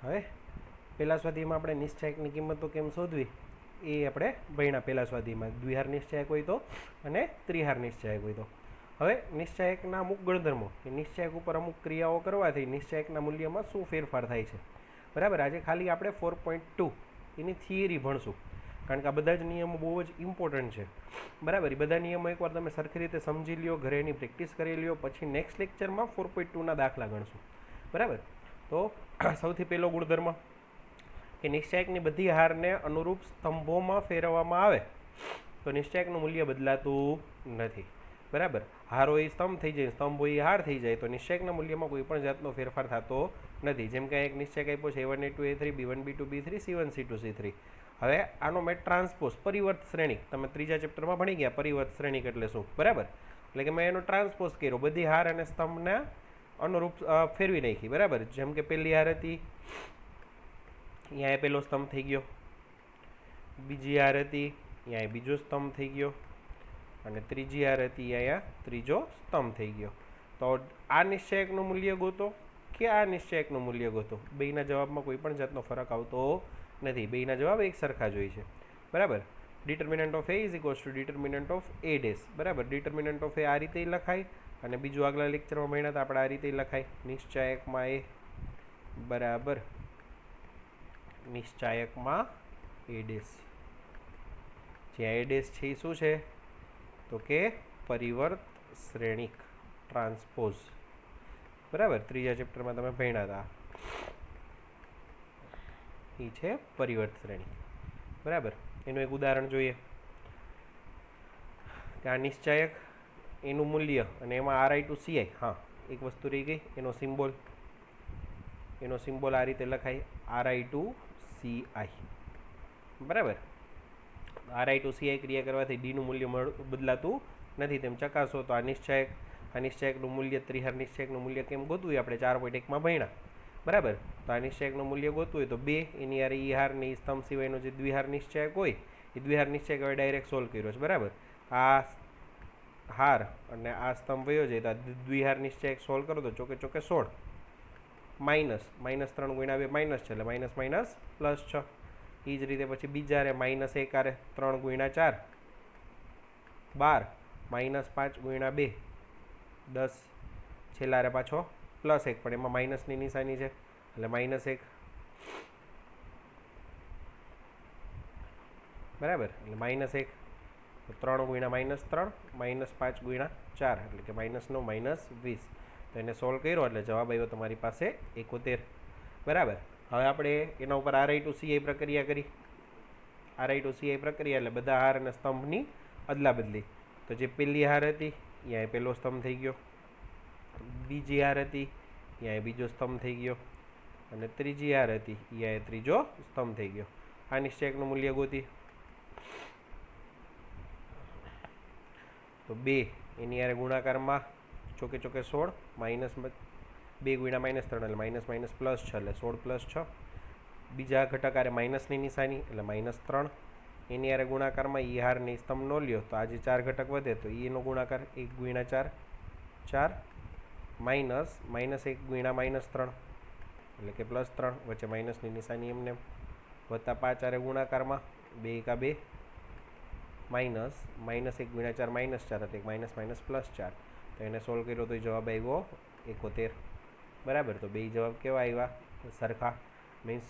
હવે પહેલા સ્વાધ્યાયમાં આપણે નિશ્ચાયકની કિંમતો કેમ શોધવી એ આપણે ભણ્યા પહેલા સ્વાધ્યાયમાં દ્વિહાર નિશ્ચાયક હોય તો અને ત્રિહાર નિશ્ચાયક હોય તો. હવે નિશ્ચાયકના અમુક ગુણધર્મો કે નિશ્ચાયક ઉપર અમુક ક્રિયાઓ કરવાથી નિશ્ચાયકના મૂલ્યમાં શું ફેરફાર થાય છે. બરાબર, આજે ખાલી આપણે 4.2 એની થિયરી ભણશું, કારણ કે આ બધા જ નિયમો બહુ જ ઇમ્પોર્ટન્ટ છે. બરાબર, એ બધા નિયમો એકવાર તમે સરખી રીતે સમજી લ્યો, ઘરે એની પ્રેક્ટિસ કરી લ્યો, પછી નેક્સ્ટ લેક્ચરમાં 4.2ના દાખલા ગણશું. બરાબર, તો સૌથી પહેલો ગુણધર્મ કે નિશ્ચાયકની બધી હારને અનુરૂપ સ્તંભોમાં ફેરવવામાં આવે તો નિશ્ચાયકનું મૂલ્ય બદલાતું નથી. બરાબર, હાર હોય સ્તંભ થઈ જાય, સ્તંભ હોય હાર થઈ જાય, તો નિશ્ચાયકના મૂલ્યમાં કોઈ પણ જાતનો ફેરફાર થતો નથી. જેમ કે એક નિશ્ચાયક આપ્યો છે A1 A2 A3 B1 B2 B3 C1 C2 C3. હવે આનો મેં ટ્રાન્સપોઝ પરિવર્ત શ્રેણી તમે ત્રીજા ચેપ્ટરમાં ભણી ગયા, પરિવર્ત શ્રેણી એટલે શું. બરાબર, એટલે કે મેં એનો ટ્રાન્સપોઝ કર્યો, બધી હાર અને સ્તંભને અનુરૂપ ફેરવી નાખી. બરાબર, જેમ કે પહેલી હાર હતી અહીંયા પહેલો સ્તંભ થઈ ગયો, બીજી હાર હતી અહીંયા બીજો સ્તંભ થઈ ગયો, અને ત્રીજી હાર હતી અહીંયા ત્રીજો સ્તંભ થઈ ગયો. તો આ નિશ્ચાયકનું મૂલ્ય ગોતો કે આ નિશ્ચાયકનું મૂલ્ય ગોતો, બેયના જવાબમાં કોઈ પણ જાતનો ફરક આવતો નથી, બેયના જવાબ એક સરખા જ હોય છે. બરાબર, determinant of A is equals to determinant of A dash. બરાબર, ડિટર્મિનન્ટ ઓફ A આ રીતે લખાય, અને બીજું આગલા લેક્ચરમાં ભણ્યા હતા આપણે આ રીતે લખાય, નિશ્ચાયકમાં A બરાબર નિશ્ચાયકમાં A ડેશ. જ્યાં A ડેશ છે એ શું છે તો કે પરિવર્ત શ્રેણિક ટ્રાન્સપોઝ. બરાબર, ત્રીજા ચેપ્ટરમાં તમે ભણ્યા હતા એ છે પરિવર્ત શ્રેણી. બરાબર, એનું એક ઉદાહરણ જોઈએ કે આ નિશ્ચાયક એનું મૂલ્ય અને એમાં RI to CI. હા, એક વસ્તુ રહી ગઈ, એનો સિમ્બોલ આ રીતે લખાય RI to CI. બરાબર, RI to CI ક્રિયા કરવાથી ડીનું મૂલ્ય બદલાતું નથી તેમ ચકાસો. તો આ નિશ્ચાયકનું મૂલ્ય ત્રિહાર નિશ્ચાયકનું મૂલ્ય કેમ ગોતવું આપણે 4.1માં ભણ્યા. બરાબર, તો આ નિશ્ચાયકનું મૂલ્ય ગોતવું હોય તો 2 એની હારે ઈ હાર ને સ્તંભ સિવાયનો જે દ્વિહાર નિશ્ચાયક હોય એ દ્વિહાર નિશ્ચાયક હવે ડાયરેક્ટ સોલ્વ કર્યો છે. બરાબર, આ હાર અને આ સ્તંભ વયો જાય તો આ દ્વિહાર નિશ્ચાયક સોલ્વ કરો તો ચોકે ચોકે 16 માઇનસ -3 ગુણ્યા 2 માઇનસ છે એટલે માઇનસ માઇનસ +6. એ જ રીતે પછી બીજા રે -1 આરે 3 ગુણ્યા 4 12 -5 ગુણ્યા 2 10 છેલ્લા રે પાછો +1 પણ એમાં માઇનસની નિશાની છે એટલે -1. બરાબર, એટલે -1 3 ગુણ્યા -3 -5 ગુણ્યા 4 એટલે કે -9 -20. તો એને સોલ્વ કર્યો એટલે જવાબ આવ્યો તમારી પાસે 71. બરાબર, હવે આપણે એના ઉપર RI to CI પ્રક્રિયા કરી. RI to CI પ્રક્રિયા એટલે બધા હાર અને સ્તંભની અદલા બદલી. તો જે પહેલી હાર હતી અહીંયા પહેલો સ્તંભ થઈ ગયો, બીજી હાર હતી અહીંયા બીજો સ્તંભ થઈ ગયો, અને ત્રીજી હાર હતી અહીંયા ત્રીજો સ્તંભ થઈ ગયો. આ નિશ્ચાયકનું મૂલ્ય ગોતી તો 2 એની હારે ગુણાકારમાં ચોકે ચોકે 16 -2 ગુણ્યા -3 એટલે માઇનસ માઇનસ +6 એટલે 16 + 6. બીજા ઘટક હારે માઇનસની નિશાની એટલે -3. એની હારે ગુણાકારમાં ઈ હારની સ્તંભ નો લ્યો તો આ જે 4 ઘટક વધે તો એનો ગુણાકાર 1 ગુણ્યા 4 4 માઇનસ -1 ગુણ્યા -3 એટલે કે +3 વચ્ચે માઇનસની નિશાની એમને વત્તા 5 હારે ગુણાકારમાં 2 × 2 માઇનસ -1 ગુણ્યા 4 -4 એટલે માઇનસ માઇનસ +4. તો એને સોલ્વ કર્યો તો જવાબ આવ્યો 71. બરાબર, તો બે જવાબ કેવા આવ્યા સરખા. મીન્સ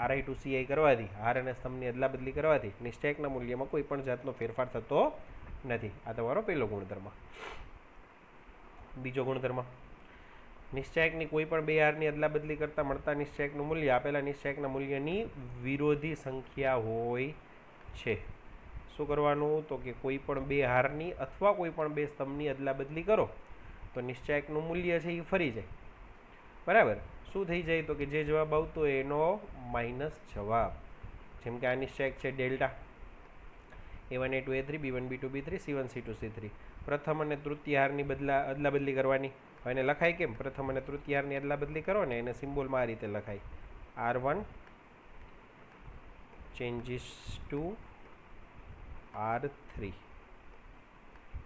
RI to CI કરવાથી હાર અને સ્તંભની અદલા બદલી કરવાથી નિશ્ચાયકના મૂલ્યમાં કોઈ પણ જાતનો ફેરફાર થતો નથી. આ તમારો પહેલો ગુણધર્મ. બીજો ગુણધર્મ, નિશ્ચાયકની કોઈ પણ બે હારની અદલા બદલી કરતાં મળતા નિશ્ચાયકનું મૂલ્ય આપેલા નિશ્ચાયકના મૂલ્યની વિરોધી સંખ્યા હોય છે. શું કરવાનું તો કે કોઈ પણ બે હારની અથવા કોઈ પણ બે સ્તંભની અદલા બદલી કરો તો નિશ્ચાયકનું મૂલ્ય છે એ ફરી જાય. બરાબર, શું થઈ જાય તો કે જે જવાબ આવતો હોય એનો માઇનસ જવાબ. જેમ કે આ નિશ્ચાયક છે delta A1 A2 A3 B1 B2 B3 C1 C2 C3. પ્રથમ અને તૃતીય હારની અદલા બદલી કરવાની. હવે એને લખાય કેમ, પ્રથમ અને તૃતીય હારની અદલા બદલી કરો ને એને સિમ્બોલમાં આ રીતે લખાય R1 ચેન્જીસ ટુ R3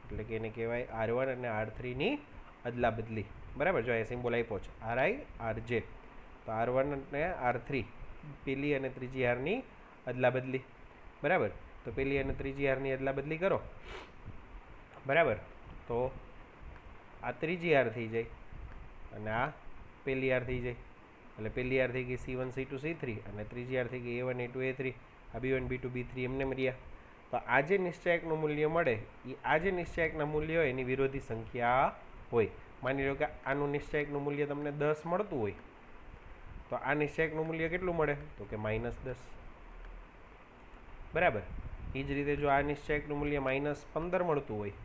એટલે કે એને કહેવાય R1 અને R3 ની અદલા બદલી. બરાબર, જો એ સિમ્બોલ આપ્યો છે RI RJ. તો R1 અને R3 પેલી અને ત્રીજી હારની અદલા બદલી, બરાબર. તો પેલી અને ત્રીજી હારની અદલા બદલી કરો, બરાબર. તો આ ત્રીજી હાર થઈ જાય અને આ પેલી હાર થઈ જાય. એટલે પેલી હાર થઈ ગઈ C1 C2 C3 અને ત્રીજી હાર થઈ ગઈ A1 A2 A3, આ B1 B2 B3 એમને મળ્યા. તો આ જે નિશ્ચયકનું મૂલ્ય મળે એ આ જે નિશ્ચયકના મૂલ્ય હોય એની વિરોધી સંખ્યા હોય. માની લો કે આનું નિશ્ચયકનું મૂલ્ય તમને 10 મળતું હોય, તો આ નિશ્ચયકનું મૂલ્ય કેટલું મળે? તો કે -10, બરાબર. એ જ રીતે જો આ નિશ્ચયકનું મૂલ્ય -15 મળતું હોય,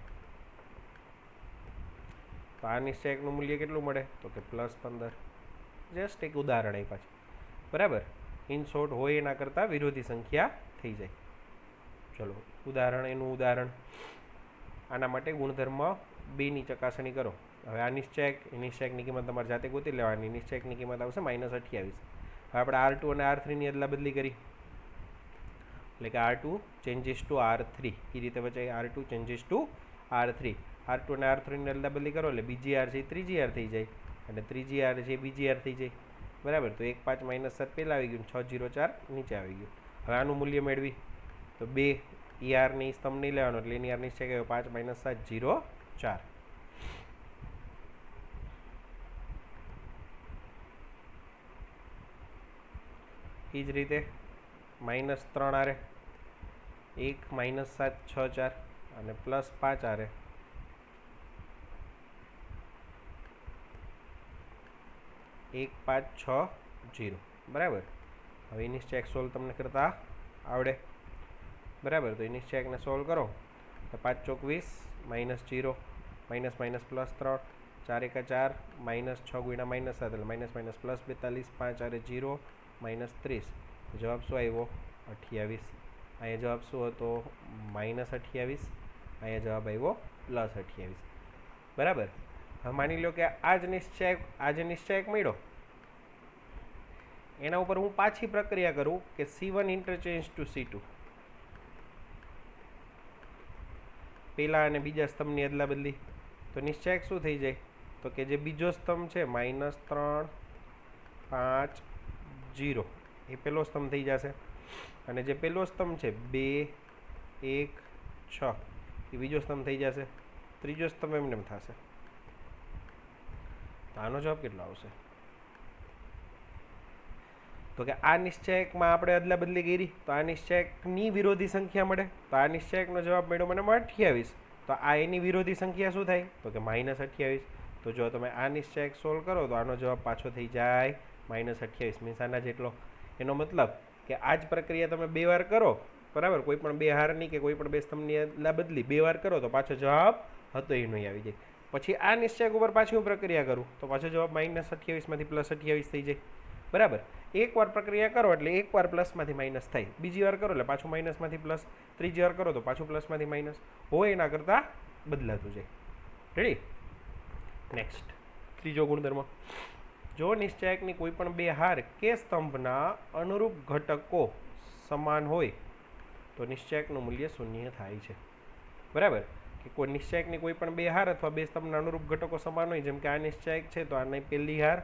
તો આ નિશ્ચયકનું મૂલ્ય કેટલું મળે? તો કે +15. જસ્ટ એક ઉદાહરણ આપ્યા છે, બરાબર. ઇન શોર્ટ હોય એના કરતાં વિરોધી સંખ્યા થઈ જાય. ચલો એનું ઉદાહરણ, આના માટે ગુણધર્મ 2ની ચકાસણી કરો. હવે આ નિશ્ચયકની કિંમત તમારે જાતે ગોતી લેવાની. નિશ્ચયકની કિંમત આવશે -28. હવે આપણે R2 અને R3ની અદલા બદલી કરી, એટલે કે R2 ચેન્જીસ ટુ R3, એ રીતે વચાય. R2 changes two R3. R2 અને R3ની અદલા બદલી કરો એટલે બીજી હાર છે ત્રીજી હાર થઈ જાય અને ત્રીજી હાર છે બીજી હાર થઈ જાય, બરાબર. તો 1 5 -7 પહેલાં આવી ગયું, 6 0 4 નીચે આવી ગયું. હવે આનું મૂલ્ય મેળવી તો 2 ERની સ્તંભ નહીં લેવાનો, એટલે એની હાર નિશ્ચય કહેવાય 5 - 7 0 4. એ જ રીતે -3 આરે 1 - 7 6 4 અને +5 આરે 1 5 6 0, બરાબર. હવે એ નિશ્ચયક સોલ્વ તમને કરતા આવડે, બરાબર. તો એ નિશ્ચયકને સોલ્વ કરો તો 5 ચોક 20 -0 -+3 4 1 4 -6 ગુણ્યા -7 એટલે -+42 5 આરે 0 -30. જવાબ શું આવ્યો? 28. અહીંયા જવાબ શું હતો? -28. અહીંયા જવાબ આવ્યો +28, બરાબર. હવે માની લો કે આ જે નિશ્ચયક મળ્યો એના ઉપર હું પાછી પ્રક્રિયા કરું કે C1 ઇન્ટરચેન્જ ટુ C2, પહેલા અને બીજા સ્તંભની અદલા બદલી. તો નિશ્ચયક શું થઈ જાય? તો કે જે બીજો સ્તંભ છે -3 5 0 એ પહેલો સ્તંભ થઈ જશે અને જે પહેલો સ્તંભ છે 2 1 6 એ બીજો સ્તંભ થઈ જશે. ત્રીજો સ્તંભ એમને થશે. તો આનો જવાબ કેટલો આવશે? તો કે આ નિશ્ચયકમાં આપણે અદલા બદલી કરી તો આ નિશ્ચયકની વિરોધી સંખ્યા મળે. તો આ નિશ્ચયકનો જવાબ મળ્યો મને 28. તો આ એની વિરોધી સંખ્યા શું થાય? તો કે -28. તો જો તમે આ નિશ્ચયક સોલ્વ કરો તો આનો જવાબ પાછો થઈ જાય -28, મીન્સ આના જેટલો. એનો મતલબ કે આ જ પ્રક્રિયા તમે 2 વાર કરો, બરાબર. કોઈ પણ 2 હારની કે કોઈ પણ 2 સ્તંભની અદલા બદલી 2 વાર કરો તો પાછો જવાબ હતો એનો આવી જાય. પછી આ નિશ્ચયક ઉપર પાછી હું પ્રક્રિયા કરું તો પાછો જવાબ -28 માંથી +28 થઈ જાય, બરાબર. એકવાર પ્રક્રિયા કરો એટલે એકવાર પ્લસમાંથી માઇનસ થાય, બીજી વાર કરો એટલે પાછું માઇનસમાંથી પ્લસ, ત્રીજી વાર કરો તો પાછું પ્લસમાંથી માઇનસ, હોય એના કરતાં બદલાતું જાય. રેડી? નેક્સ્ટ ત્રીજો ગુણધર્મ, જો નિશ્ચયકની કોઈ પણ 2 હાર કે સ્તંભના અનુરૂપ ઘટકો સમાન હોય તો નિશ્ચયકનું મૂલ્ય 0 થાય છે, બરાબર. કે કોઈ નિશ્ચયકની કોઈ પણ 2 હાર અથવા 2 સ્તંભના અનુરૂપ ઘટકો સમાન હોય, જેમ કે આ નિશ્ચયક છે તો આની પહેલી હાર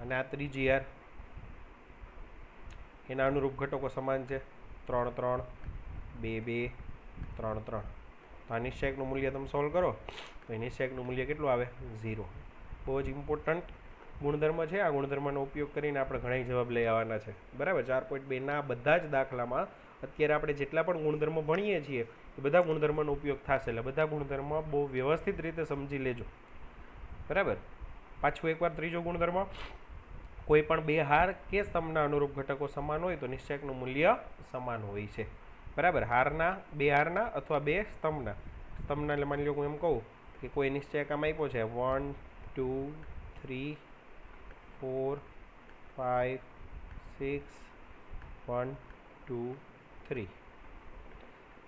અને આ ત્રીજી હાર એના અનુરૂપ ઘટકો સમાન છે 3 3 2 2 3 3. તો આ નિશ્ચયકનું મૂલ્ય તમે સોલ્વ કરો તો એ નિશ્ચયકનું મૂલ્ય કેટલું આવે? 0. બહુ જ ઇમ્પોર્ટન્ટ ગુણધર્મ છે. આ ગુણધર્મનો ઉપયોગ કરીને આપણે ઘણા જવાબ લઈ આવવાના છે, બરાબર. 4.2ના બધા જ દાખલામાં અત્યારે આપણે જેટલા પણ ગુણધર્મો ભણીએ છીએ એ બધા ગુણધર્મનો ઉપયોગ થશે. એટલે બધા ગુણધર્મ બહુ વ્યવસ્થિત રીતે સમજી લેજો, બરાબર. પાછું એકવાર ત્રીજો ગુણધર્મ, કોઈ પણ 2 હાર કે સ્તંભના અનુરૂપ ઘટકો સમાન હોય તો નિશ્ચયકનું મૂલ્ય સમાન હોય છે, બરાબર. 2 હારના અથવા 2 સ્તંભના એટલે માની લો હું એમ કહું કે કોઈ નિશ્ચયક આમ આપ્યો છે 1 2 3 4 5 6 1 2 3,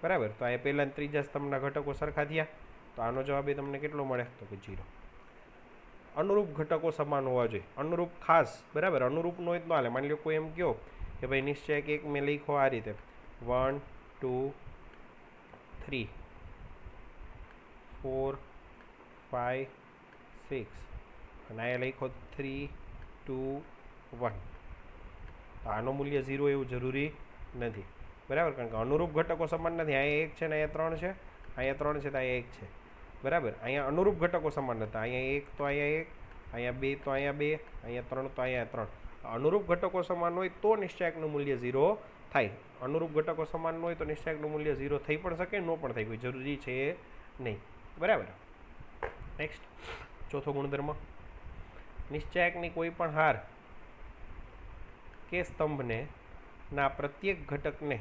બરાબર. તો આ પહેલા ત્રીજા સ્તંભના ઘટકો સરખા થયા તો આનો જવાબ એ તમને કેટલો મળે? તો કે 0. અનુરૂપ ઘટકો સમાન હોવા જોઈએ. અનુરૂપ ખાસ, બરાબર. અનુરૂપ નો જ ન હાલે. માની લો કોઈ એમ કહો કે ભાઈ નિશ્ચયક એક મેં લખ્યો આ રીતે 1 2 3 4 5 6 અને અહીંયા લખો 3 2 1, તો આનું મૂલ્ય 0 એવું જરૂરી નથી, બરાબર, કારણ કે અનુરૂપ ઘટકો સમાન નથી. અહીંયા 1 છે ને અહીંયા 3 છે, અહીંયા 3 છે તો અહીંયા 1 છે, બરાબર. અહીંયા અનુરૂપ ઘટકો સમાન હતા, અહીંયા 1 તો અહીંયા 1, અહીંયા 2 તો અહીંયા 2, અહીંયા 3 તો અહીંયા 3. અનુરૂપ ઘટકો સમાન હોય તો નિશ્ચાયકનું મૂલ્ય 0 થાય. અનુરૂપ ઘટકો સમાન હોય તો નિશ્ચાયકનું મૂલ્ય 0 થઈ પણ શકે, ન પણ થાય, કોઈ જરૂરી છે નહીં, બરાબર. નેક્સ્ટ ચોથો ગુણધર્મ, નિશ્ચાયકની કોઈ પણ હાર કે સ્તંભને ના પ્રત્યેક ઘટકને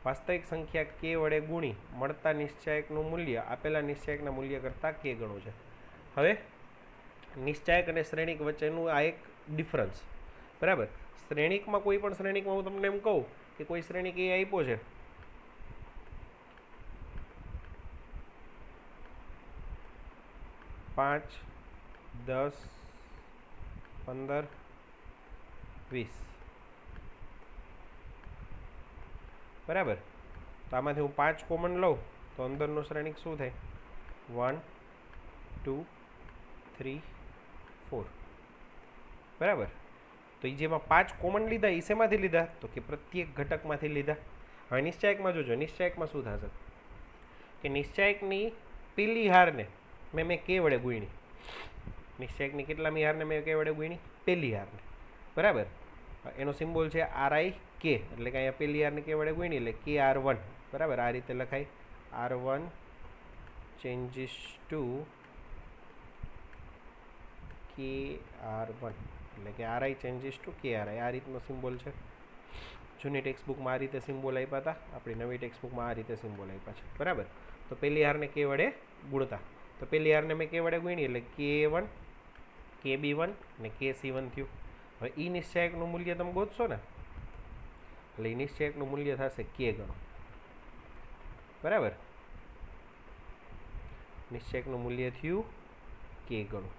વાસ્તવિક સંખ્યા k વડે ગુણી મળતા નિશ્ચાયકનું મૂલ્ય આપેલા નિશ્ચાયકના મૂલ્ય કરતાં k ગણું છે. હવે નિશ્ચાયક અને શ્રેણિક વચ્ચેનું આ એક ડિફરન્સ, બરાબર. શ્રેણિકમાં કોઈ પણ શ્રેણિકમાં હું તમને એમ કહું કે કોઈ શ્રેણિક એ આપ્યો છે, પાંચ, 10, 15, 20, બરાબર. તો આમાંથી હું 5 કોમન લઉં તો અંદરનું શ્રેણિક શું થાય? 1 2 3 4, બરાબર. તો એ જેમાં 5 કોમન લીધા એ શેમાંથી લીધા? તો કે પ્રત્યેક ઘટકમાંથી લીધા. હવે નિશ્ચાયકમાં જોજો, નિશ્ચાયકમાં શું થશે કે નિશ્ચાયકની પેલી હારને મેં k વડે ગુણી. નિશ્ચાયકની કેટલામી હારને મેં k વડે ગુણી? પેલી હારને, બરાબર. એનો સિમ્બોલ છે RIK, એટલે કે અહીંયા પેલી હારને k વડે ગુણી એટલે KR1, બરાબર. આ રીતે લખાય, R1 ચેન્જીસ ટુ KR1, એટલે કે RI ચેન્જીસ ટુ KRI. આ રીતનો સિમ્બોલ છે. જૂની ટેક્સ્ટ બુકમાં આ રીતે સિમ્બોલ આપ્યા હતા, આપણી નવી ટેક્સ્ટ બુકમાં આ રીતે સિમ્બોલ આપ્યા છે, બરાબર. તો પેલી હારને k વડે ગુણતા, તો પેલી હારને મેં k વડે ગુણી એટલે K1 KB1 અને KC1 થયું. હવે એ નિશ્ચાયકનું મૂલ્ય તમે ગોતશો ને, એટલે એ નિશ્ચાયકનું મૂલ્ય થશે k ગણું, બરાબર. નિશ્ચાયકનું મૂલ્ય થયું k ગણું,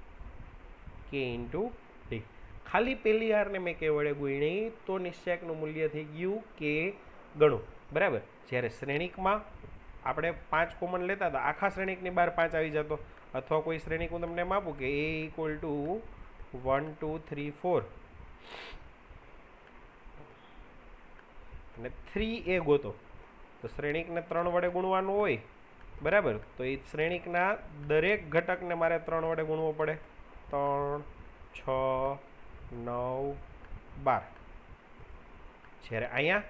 k ઇન્ટુ d. ખાલી પેલી હારને મેં k વડે ગુણી તો નિશ્ચાયકનું મૂલ્ય થઈ ગયું k ગણું, બરાબર. જ્યારે શ્રેણિકમાં આપણે 5 કોમન લેતા હતા, આખા શ્રેણિકની બહાર 5 આવી જતો, અથવા કોઈ શ્રેણિક હું તમને એમ આપું કે a ઇક્વલ ટુ 1 2 3 4 અને 3a ગોતો, તો શ્રેણિકને 3 વડે ગુણવાનું હોય, બરાબર. તો એ શ્રેણિકના દરેક ઘટકને મારે 3 વડે ગુણવો પડે. 3 6 9 12. જ્યારે અહીંયા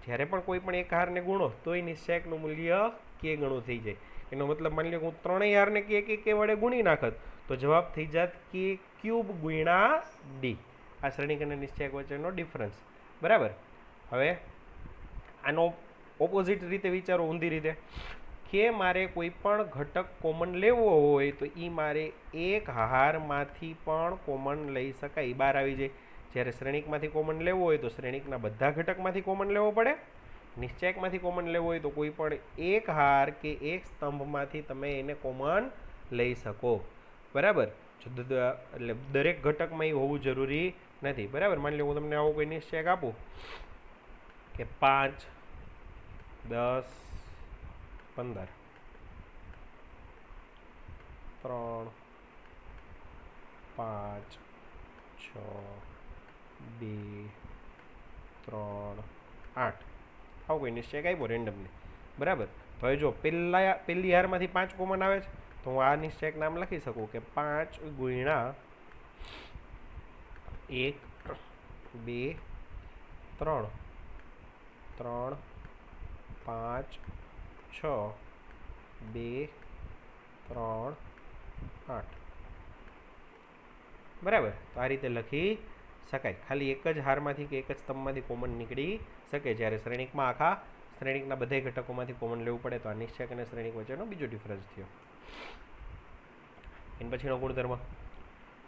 જ્યારે પણ કોઈ પણ એક હારને ગુણો તો એ નિશ્ચાયકનું મૂલ્ય k ગણું થઈ જાય. એનો મતલબ માની લો કે હું ત્રણેય હારને k વડે ગુણી નાખત તો જવાબ થઈ જાત k³ ગુણ્યા d. આ શ્રેણિક અને નિશ્ચાયક વચ્ચેનો ડિફરન્સ, બરાબર. હવે આનો ઓપોઝિટ રીતે વિચારો, ઊંધી રીતે, કે મારે કોઈ પણ ઘટક કોમન લેવો હોય તો એ મારે એક હારમાંથી પણ કોમન લઈ શકાય, બહાર આવી જાય. જ્યારે શ્રેણિકમાંથી કોમન લેવો હોય તો શ્રેણિકના બધા ઘટકમાંથી કોમન લેવો પડે. નિશ્ચાયકમાંથી કોમન લેવો હોય તો કોઈ પણ એક હાર કે એક સ્તંભમાંથી તમે એને કોમન લઈ શકો, બરાબર. એટલે દરેક ઘટકમાં એ હોવું જરૂરી નથી, બરાબર. માની લો હું તમને આવો કોઈ નિશ્ચાયક આપું કે 5 10 15 3 5 6 2 3 8, આવો કોઈ નિશ્ચયક આપ્યો રેન્ડમલી, બરાબર. તો હવે જો પેલી હારમાંથી 5 કોમન આવે છે તો હું આ નિશ્ચયક નામ લખી શકું કે 5 ગુણ્યા 1 2 3 3 5 6 2 3 8, બરાબર. તો આ રીતે લખી શકાય. ખાલી એક જ હારમાંથી કે એક જ સ્તંભમાંથી કોમન નીકળી શકે. જ્યારે શ્રેણિકમાં આખા શ્રેણિકના બધા ઘટકોમાંથી કોમન લેવું પડે. તો આ નિશ્ચયક અને શ્રેણિક વચ્ચેનો બીજો ડિફરન્સ થયો. એના પછીનો ગુણધર્મ,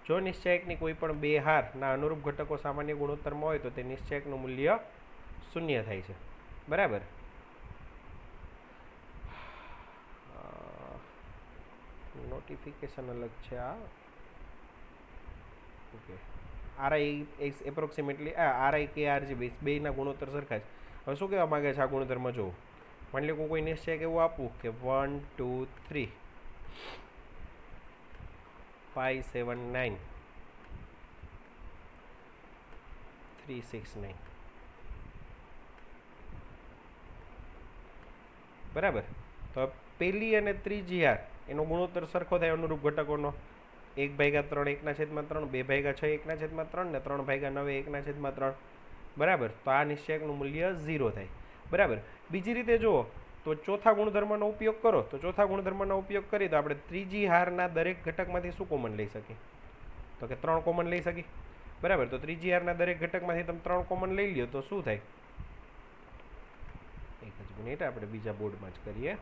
જો નિશ્ચયકની કોઈ પણ બે હારના અનુરૂપ ઘટકો સામાન્ય ગુણોત્તરમાં હોય તો તે નિશ્ચયકનું મૂલ્ય 0 થાય છે, બરાબર. નોટિફિકેશન અલગ છે આ, ઓકે. RI એપ્રોક્સિમેટલી RI કે RG બેના ગુણોત્તર સરખા છે. હવે શું કહેવા માંગે છે આ ગુણધર્મ? જો માની લો કોઈ નિશ્ચયક એવું આપું કે 1 2 3 579 369 બરાબર. તો પહેલી અને ત્રીજી હાર એનો ગુણોત્તર સરખો થાય અનુરૂપ ઘટકોનો 1/3 1/3 2/6 1/3 ને 3/9 1/3 બરાબર. તો આ નિશ્ચયકનું મૂલ્ય 0 થાય બરાબર. બીજી રીતે જુઓ તો ચોથા ગુણધર્મનો ઉપયોગ કરો તો ચોથા ગુણધર્મનો ઉપયોગ કરી તો આપણે ત્રીજી હારના દરેક ઘટકમાંથી શું કોમન લઈ શકીએ તો કે 3 કોમન લઈ શકીએ બરાબર. તો ત્રીજી હારના દરેક ઘટકમાંથી તમે 3 કોમન લઈ લ્યો તો શું થાય? એક જ મિનિટ, આપણે બીજા બોર્ડમાં જ કરીએ.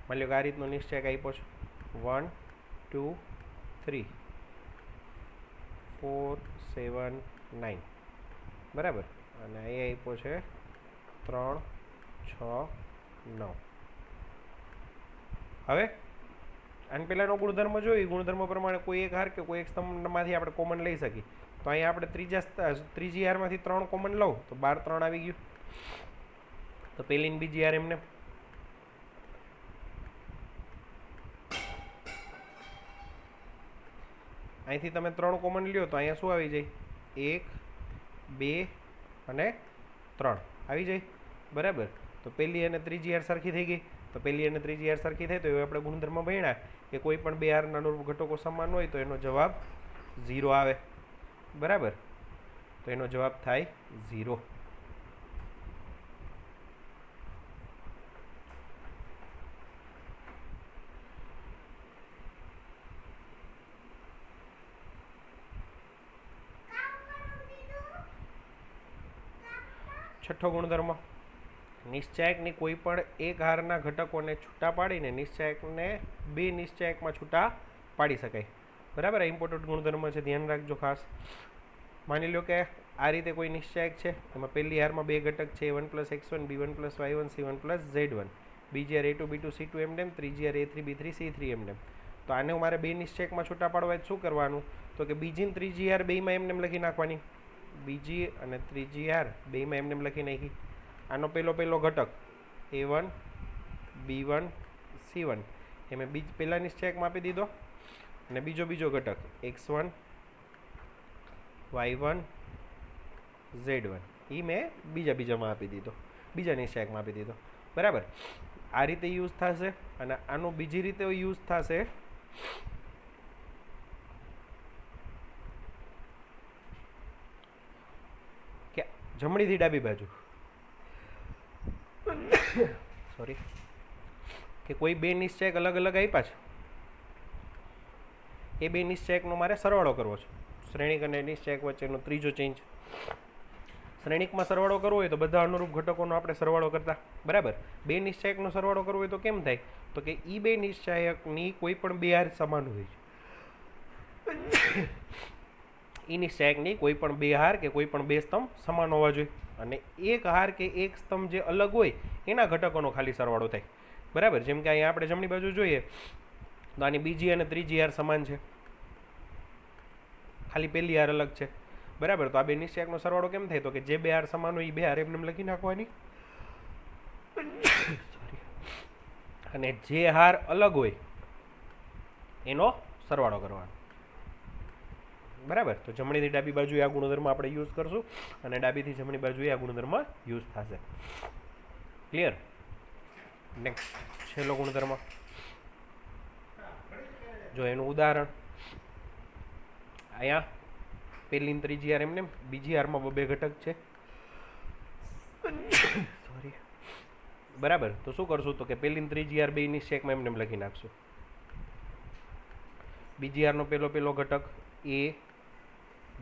માની લો કે આ રીતનો નિશ્ચયક આપ્યો છે 1 2 3 4 7 9 બરાબર. અને અહીં આપ્યો છે 3 6 9. હવે આની પહેલાંનો ગુણધર્મ જોઈએ, ગુણધર્મ પ્રમાણે કોઈ એક હાર કે કોઈ એક સ્તંભમાંથી આપણે કોમન લઈ શકીએ. તો અહીંયા આપણે ત્રીજી હારમાંથી 3 કોમન લઉં તો 12 3 આવી ગયું. તો પહેલી ને બીજી હાર એમને અહીંથી તમે 3 કોમન લ્યો તો અહીંયા શું આવી જાય? 1 2 અને 3 આવી જાય બરાબર. તો પહેલી અને ત્રીજી હાર સરખી થઈ ગઈ. તો પહેલી અને ત્રીજી હાર સરખી થઈ તો એ આપણે ગુણધર્મ ભણ્યા કે કોઈ પણ બે હારના અનુરૂપ ઘટકો સમાન હોય તો એનો જવાબ 0 આવે બરાબર. તો એનો જવાબ થાય 0. છઠ્ઠો ગુણધર્મ, નિશ્ચયકની કોઈ પણ એક હારના ઘટકોને છૂટા પાડીને નિશ્ચયકને બે નિશ્ચયકમાં છૂટા પાડી શકાય બરાબર. આ ઇમ્પોર્ટન્ટ ગુણધર્મ છે, ધ્યાન રાખજો ખાસ. માની લો કે આ રીતે કોઈ નિશ્ચયક છે, એમાં પહેલી હારમાં બે ઘટક છે a1 + x1 b1 + y1 c1 + z1, બીજી હાર a2 b2 c2 એમ ત્રીજી હાર a3 b3 c3 એમ. તો આને મારે બે નિશ્ચયકમાં છૂટા પાડવા શું કરવાનું? તો કે બીજી ને ત્રીજી હાર બેમાં એમને લખી નાખવાની. બીજી અને ત્રીજી હાર બેમાં એમને લખી નાખી. આનો પહેલો ઘટક a1 b1 c1 એ મેં પહેલા નિશ્ચયકમાં આપી દીધો અને બીજો ઘટક x1 y1 z1 એ મેં બીજામાં આપી દીધો, બીજા નિશ્ચયકમાં આપી દીધો બરાબર. આ રીતે યુઝ થશે. અને આનો બીજી રીતે યુઝ થશે કે જમણીથી ડાબી બાજુ સોરી કે કોઈ બે નિશ્ચયક અલગ આપ્યા છે, એ બે નિશ્ચયકનો મારે સરવાળો કરવો છે. શ્રેણિક અને નિશ્ચયક વચ્ચેનો ત્રીજો ચેન્જ. શ્રેણિકમાં સરવાળો કરવો હોય તો બધા અનુરૂપ ઘટકોનો આપણે સરવાળો કરતા બરાબર. બે નિશ્ચયકનો સરવાળો કરવો હોય તો કેમ થાય? તો કે એ બે નિશ્ચયકની કોઈ પણ બે હાર સમાન હોય છે. એ નિશ્ચયકની કોઈ પણ બે હાર કે કોઈ પણ બે સ્તંભ સમાન હોવા જોઈએ. અને એક હાર કે એક સ્તંભ જે અલગ હોય એના ઘટકોનો ખાલી સરવાળો થાય બરાબર. જેમ કે અહીંયા આપણે જમણી બાજુ જોઈએ તો આની બીજી અને ત્રીજી હાર સમાન છે, ખાલી પહેલી હાર અલગ છે બરાબર. તો આ બે નિશ્ચયકનો સરવાળો કેમ થાય? તો કે જે બે હાર સમાન હોય એ બે હાર એમને લખી નાખવાની અને જે હાર અલગ હોય એનો સરવાળો કરવાનો બરાબર. તો જમણીથી ડાબી બાજુએ આ ગુણધર્મ આપણે યુઝ કરશું અને ડાબીથી જમણી બાજુએ આ ગુણધર્મ યુઝ થશે. ક્લિયર? નેક્સ્ટ છેલ્લો ગુણધર્મ જો એનું ઉદાહરણ અહીંયા પહેલી ને ત્રીજી હાર એમને, બીજી હારમાં બે ઘટક છે સોરી બરાબર. તો શું કરશું? તો કે પહેલી ને ત્રીજી હાર બે નિશ્ચયકમાં એમને લખી નાખશું. બીજી હારનો પહેલો ઘટક a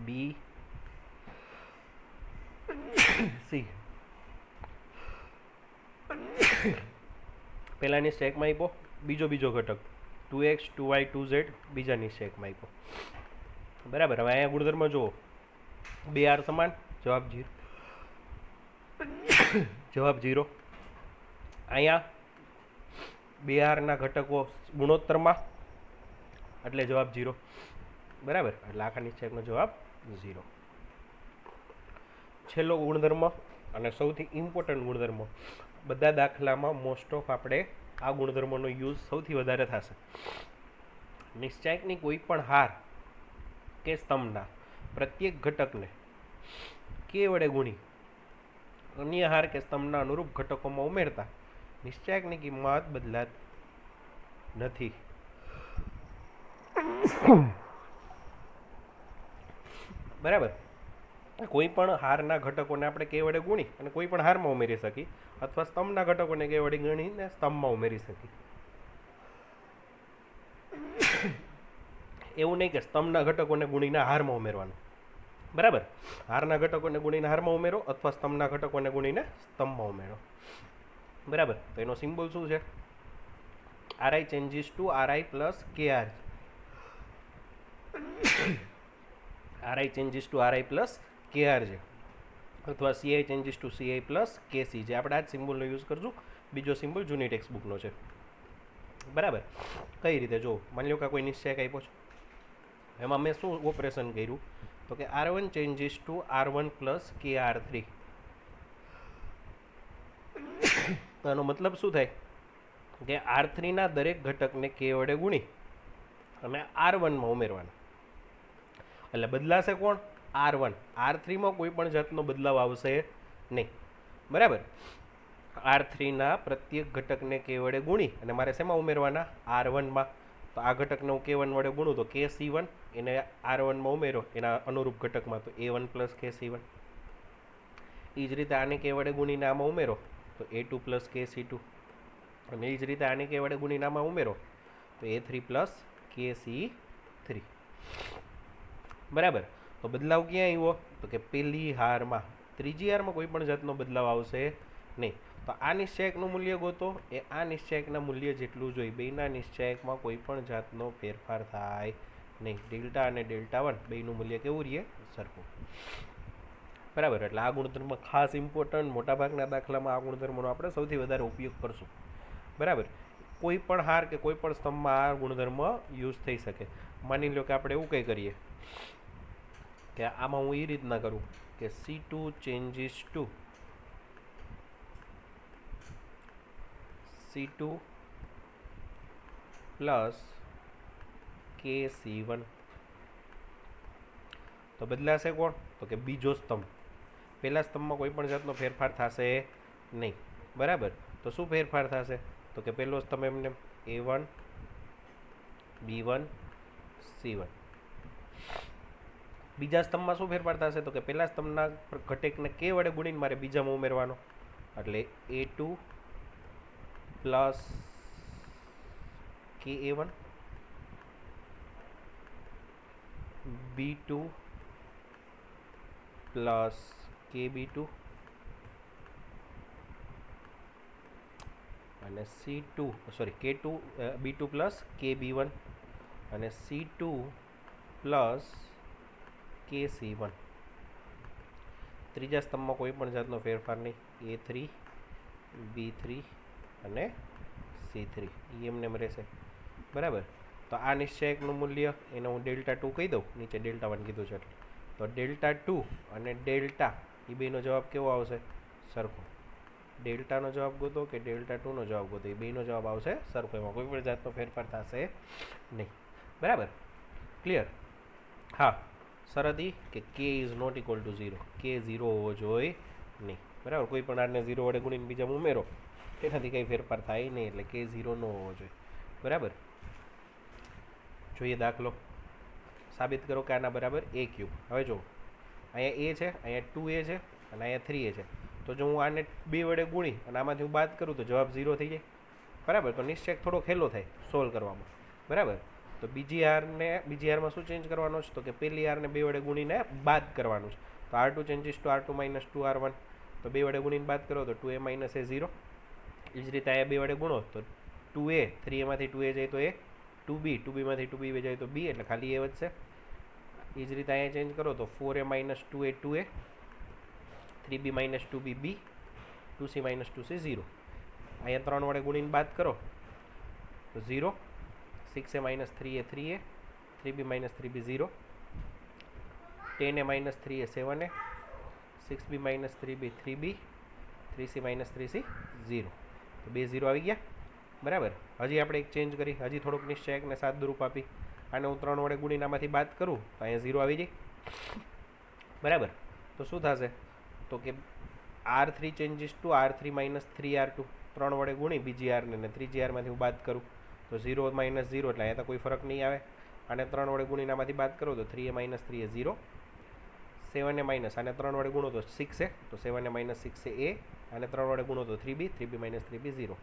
b c પહેલા નિશ્ચયકમાં આપ્યો, બીજો ઘટક 2x 2y 2z બીજા નિશ્ચયકમાં આપ્યો બરાબર. હવે અહીંયા ગુણધર્મ જુઓ, બે હાર સમાન, જવાબ 0. અહીંયા બે હારના ઘટકો ગુણોત્તરમાં એટલે જવાબ 0 બરાબર. એટલે આખા નિશ્ચયકનો જવાબ 0. છેલ્લો ગુણધર્મ અને સૌથી ઇમ્પોર્ટન્ટ ગુણધર્મ, બધા દાખલામાં મોસ્ટ ઓફ આપણે આ ગુણધર્મોનો યુઝ સૌથી વધારે થશે. નિશ્ચાયકની કોઈ પણ હાર કે સ્તંભના પ્રત્યેક ઘટકને કે વડે ગુણી અન્ય હાર કે સ્તંભના અનુરૂપ ઘટકોમાં ઉમેરતા નિશ્ચાયકની કિંમત બદલાતી નથી. બરાબર. કોઈ પણ હારના ઘટકોને આપણે કે વડે ગુણી અને કોઈ પણ હારમાં ઉમેરી શકીએ, અથવા સ્તંભના ઘટકોને કે વડે ગણીને સ્તંભમાં ઉમેરી શકીએ. એવું નહીં કે સ્તંભના ઘટકોને ગુણીને હારમાં ઉમેરવાનું. બરાબર. હારના ઘટકોને ગુણીને હારમાં ઉમેરો અથવા સ્તંભના ઘટકોને ગુણીને સ્તંભમાં ઉમેરો. બરાબર. તો એનો સિમ્બોલ શું છે? RI changes to RI plus KR. RI changes to RI plus KR છે, અથવા CI changes to CI plus KC છે. આપણે આ જ સિમ્બોલનો યુઝ કરશું. બીજો સિમ્બોલ જૂની ટેક્સ્ટ બુકનો છે. બરાબર. કઈ રીતે? જો માની લો કે કોઈ નિશ્ચયક આપ્યો છે, એમાં મેં શું ઓપરેશન કર્યું તો કે R1 changes two R1 plus KR3. તો એનો મતલબ શું થાય કે R3ના દરેક ઘટકને K વડે ગુણી અને R1માં ઉમેરવાના. એટલે બદલાશે કોણ? R1. R3માં કોઈ પણ જાતનો બદલાવ આવશે નહીં. બરાબર. R3ના પ્રત્યેક ઘટકને K વડે ગુણી અને મારે શેમાં ઉમેરવાના? R1માં. તો આ ઘટકને હું K1 વડે ગુણું તો KC1, એને R1માં ઉમેરો એના અનુરૂપ ઘટકમાં તો A1 પ્લસ KC1. એ જ રીતે આને K વડે ગુણીને આમાં ઉમેરો તો A2 પ્લસ KC2. અને એ જ રીતે આને K વડે ગુણીને આમાં ઉમેરો તો A3 પ્લસ KC3. બરાબર. તો બદલાવ ક્યાં આવ્યો? તો કે પહેલી હારમાં. ત્રીજી હારમાં કોઈ પણ જાતનો બદલાવ આવશે નહીં. તો આ નિશ્ચયકનું મૂલ્ય ગોતો એ આ નિશ્ચયકના મૂલ્ય જેટલું જોઈએ. બેના નિશ્ચયકમાં કોઈ પણ જાતનો ફેરફાર થાય નહીં. ડેલ્ટા અને Δ1 બેનું મૂલ્ય કેવું રહે? સરખું. બરાબર. એટલે આ ગુણધર્મ ખાસ ઇમ્પોર્ટન્ટ. મોટાભાગના દાખલામાં આ ગુણધર્મનો આપણે સૌથી વધારે ઉપયોગ કરશું. બરાબર. કોઈ પણ હાર કે કોઈ પણ સ્તંભમાં આ ગુણધર્મ યુઝ થઈ શકે. માની લો કે આપણે એવું કંઈ કરીએ કે આમાં હું એ રીતના કરું કે C2 changes two C2 plus KC1. તો બદલાશે કોણ? તો કે બીજો સ્તંભ. પહેલા સ્તંભમાં કોઈ પણ જાતનો ફેરફાર થશે નહીં. બરાબર. તો શું ફેરફાર થશે? તો કે પહેલો સ્તંભ એમને A1 B1 C1. બીજા સ્તંભમાં શું ફેરફાર થશે? તો કે પહેલા સ્તંભના ઘટકને K વડે ગુણીને મારે બીજામાં ઉમેરવાનો. એટલે A2 plus KA1 B2 plus KB2 અને K2 B2 પ્લસ KB1 અને C2 પ્લસ KC1. ત્રીજા સ્તંભમાં કોઈ પણ જાતનો ફેરફાર નહીં. A3 B3 અને C3 એમને રહેશે. બરાબર. તો આ નિશ્ચયકનું મૂલ્ય એને હું Δ2 કહી દઉં. નીચે Δ1 કીધું છે એટલે. તો Δ2 અને ડેલ્ટા એ બેનો જવાબ કેવો આવશે? સરખો. ડેલ્ટાનો જવાબ ગોતો કે Δ2નો જવાબ ગોતો, એ બેનો જવાબ આવશે સરખો. એમાં કોઈ પણ જાતનો ફેરફાર થશે નહીં. બરાબર. ક્લિયર? હા. શરત એ કે K is not equal to 0. K 0 હોવો જોઈએ નહીં. બરાબર. કોઈ પણ આને 0 વડે ગુણીને બીજામાં ઉમેરો તેનાથી કંઈ ફેરફાર થાય નહીં. એટલે K 0 ન હોવો જોઈએ. બરાબર. જોઈએ દાખલો. સાબિત કરો કે આના બરાબર A3. હવે જો અહીંયા A છે, અહીંયા 2A છે અને અહીંયા 3A છે. તો જો હું આને 2 વડે ગુણી અને આમાંથી હું બાદ કરું તો જવાબ 0 થઈ જાય. બરાબર. તો નિશ્ચયક થોડો ખેલો થાય સોલ્વ કરવામાં. બરાબર. તો બીજી હારમાં શું ચેન્જ કરવાનો છે? તો કે પહેલી હારને 2 વડે ગુણીને બાદ કરવાનું છે. તો R2 changes two R2 minus 2R1. તો 2 વડે ગુણીને બાદ કરો તો 2A માઇનસ A 0. એ જ રીતે અહીંયા 2 વડે ગુણો તો 2A, 3Aમાંથી 2A જાય તો A, 2B, 2Bમાંથી 2B જાય તો B, એટલે ખાલી A વધશે. એ જ રીતે અહીંયા ચેન્જ કરો તો 4A minus 2A 2A, 3B minus 2B B, 2C minus 2C 0. અહીંયા 3 વડે ગુણીને બાદ કરો તો 0, 6A minus 3A 3A, 3B minus 3B 0, 10A minus 3A 7A, 6B minus 3B 3B, 3C minus 3C 0. તો 2 0 આવી ગયા. બરાબર. હજી આપણે એક ચેન્જ કરી, હજી થોડુંક નિશ્ચયકને સાદુરૂપ આપી. આને હું 3 વડે ગુણીને આમાંથી બાદ કરું તો અહીંયા 0 આવી જાય. બરાબર. તો શું થશે? તો કે R3 changes two R3 minus 3R2. 3 વડે ગુણી બીજી આરને અને ત્રીજી આરમાંથી હું બાદ કરું તો 0 માઇનસ 0 એટલે અહીંયા તો કોઈ ફરક નહીં આવે. આને 3 વડે ગુણીને આમાંથી બાદ કરો તો 3a માઇનસ 3 એ 0. 7 એ માઇનસ આને 3 વડે ગુણો તો 6 એ, તો 7 એ માઇનસ 6 એ a. આને 3 વડે ગુણો તો 3b માઇનસ 3b 0.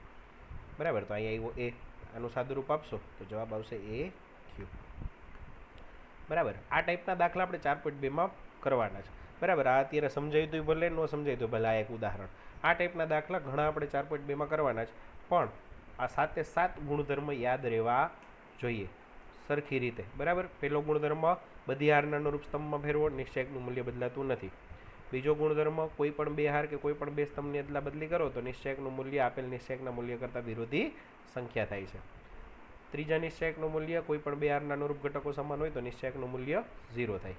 બરાબર. તો અહીંયા આવ્યો a. આનું સાદુરૂપ આપશો તો જવાબ આવશે a ક્યુ. બરાબર. આ ટાઈપના દાખલા આપણે 4.2માં કરવાના છે. બરાબર. આ અત્યારે સમજાયું તો ભલે, ન સમજાયું તો ભલે. આ એક ઉદાહરણ. આ ટાઈપના દાખલા ઘણા આપણે 4.2માં કરવાના છે, પણ આ 7 ગુણધર્મ યાદ રહેવા જોઈએ સરખી રીતે. બરાબર. પહેલો ગુણધર્મ બધી હારના અનુરૂપ સ્તંભમાં ફેરવો, નિશ્ચયકનું મૂલ્ય બદલાતું નથી. બીજો ગુણધર્મ કોઈ પણ બે હાર કે કોઈ પણ બે સ્તંભની અદલા બદલી કરો તો નિશ્ચયકનું મૂલ્ય આપેલ નિશ્ચયકના મૂલ્ય કરતાં વિરોધી સંખ્યા થાય છે. ત્રીજા નિશ્ચયકનું મૂલ્ય કોઈ પણ બે હારના અનુરૂપ ઘટકો સમાન હોય તો નિશ્ચયકનું મૂલ્ય 0 થાય.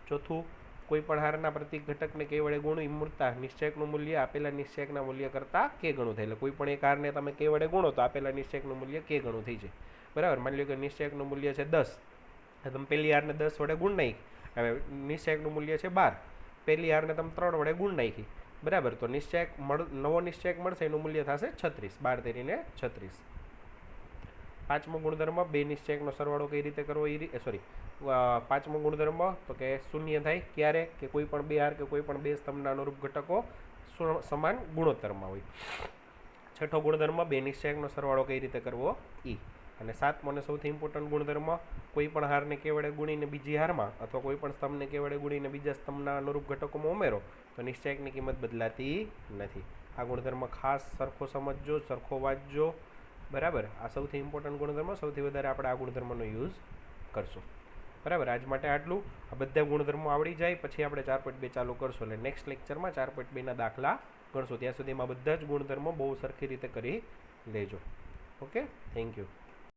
ચોથું, કોઈ પણ હારના પ્રતિક ઘટકને કે વડે ગુણી મૂળતા નિશ્ચયકનું મૂલ્ય આપેલા નિશ્ચયકના મૂલ્ય કરતાં કે ગણું થાય. એટલે કોઈ પણ એક હારને તમે કે વડે ગુણો તો આપેલા નિશ્ચયકનું મૂલ્ય કે ગણું થઈ જાય. બરાબર. માની લો કે નિશ્ચયકનું મૂલ્ય છે 10, તમે પહેલી હારને 10 વડે ગુણ નાખી. હવે નિશ્ચયકનું મૂલ્ય છે 12, પહેલી હારને તમે 3 વડે ગુણ નાખી. બરાબર. તો નિશ્ચયક નવો નિશ્ચયક મળશે, એનું મૂલ્ય થશે 36. 12 તેરીને 36. પાંચમો ગુણધર્મ બે નિશ્ચયકનો સરવાળો કઈ રીતે કરવો પાંચમો ગુણધર્મ તો કે શૂન્ય થાય ક્યારે? કે કોઈ પણ બે હાર કે કોઈ પણ બે સ્તંભના અનુરૂપ ઘટકો સમાન ગુણોત્તરમાં હોય. છઠ્ઠો ગુણધર્મ બે નિશ્ચયકનો સરવાળો કઈ રીતે કરવો ઈ. અને સાતમો અને સૌથી ઇમ્પોર્ટન્ટ ગુણધર્મ કોઈ પણ હારને કે વડે ગુણીને બીજી હારમાં અથવા કોઈ પણ સ્તંભને કે વડે ગુણીને બીજા સ્તંભના અનુરૂપ ઘટકોમાં ઉમેરો તો નિશ્ચયકની કિંમત બદલાતી નથી. આ ગુણધર્મ ખાસ સરખો સમજજો, સરખો વાંચજો. બરાબર. આ સૌથી ઇમ્પોર્ટન્ટ ગુણધર્મ, સૌથી વધારે આપણે આ ગુણધર્મનો યુઝ કરશું. બરાબર. આજ માટે આટલું. આ બધા ગુણધર્મો આવડી જાય પછી આપણે 4.2 ચાલુ કરશું. એટલે નેક્સ્ટ લેક્ચરમાં 4.2ના દાખલા ગણશું. ત્યાં સુધીમાં બધા જ ગુણધર્મો બહુ સરખી રીતે કરી લેજો. Okay, thank you.